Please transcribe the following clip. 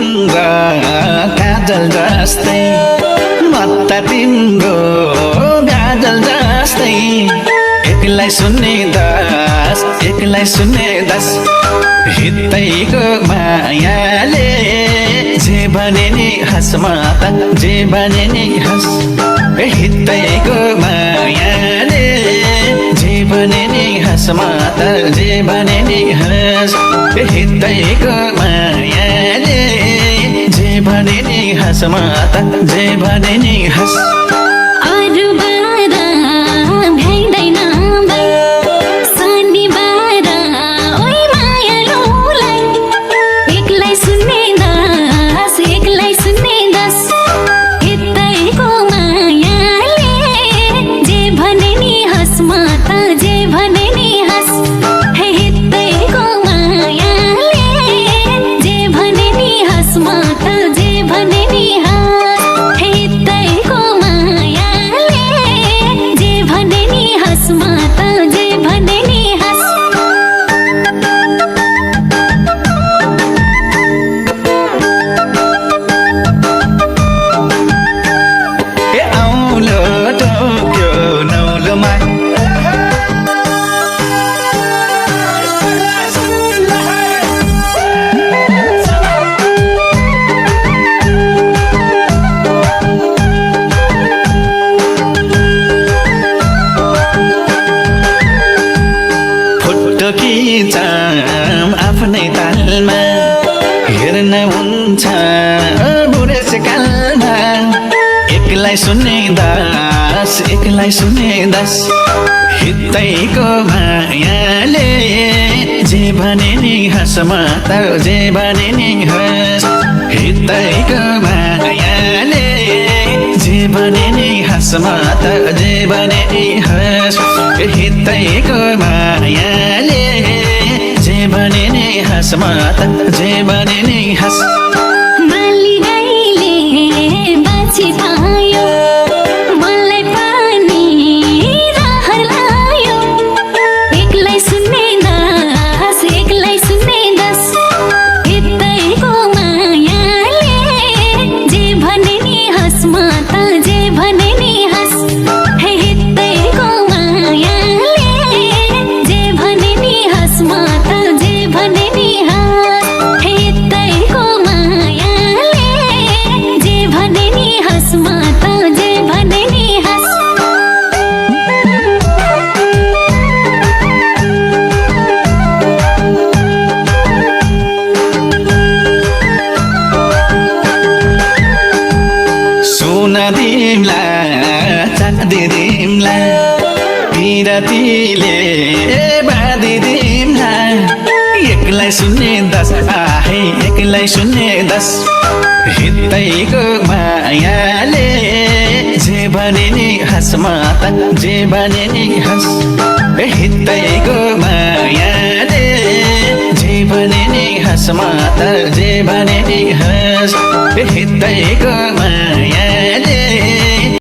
तिम्रो काजल जस्तै म त तिम्रो गाजल जस्तै एकलाई सुन्ने दस एकलाई सुन्ने दस हितैको मायाले जे भने नि हस म त जे भने नि हस हितैको मायाले जे भने नि हस म त जे भने नि हस हितैको मायाले जे भने नि हस म त जे भने नि हस आफ्नै तालमा हेर्न हुन्छ बुढेसकालमा एकलाई सुन्ने दस एकलाई सुन्ने दस हितैको मायाले जे भने नि हस म त जे भने नि हस हितैको मायाले जे भने नि हस म त जे भने नि हस हितैको मायाले जे भने नि हस म त जे भने नि हस माली गाईले बाछी पायो मलाई पनि रहर लायो एकलाई सुन्ने दस एकलाई सुन्ने दस हितैको मायाले जे भने नि हस म त जे भने नि हस हितैको मायाले जे भने नि हस म त जे भने नि हस हितैको मायाले जे भने नि हस म त जे भने नि हस सुन दिमला चाँदी दिमला पिरतीले बाँधी दिमला एकलाई सुन्ने दस आहे एकलाई सुन्ने दस हितैको मायाले जे भने नि हस म त जे भने नि हस हितैको मायाले जे भने नि हस म त जे भने नि हस हितैको माया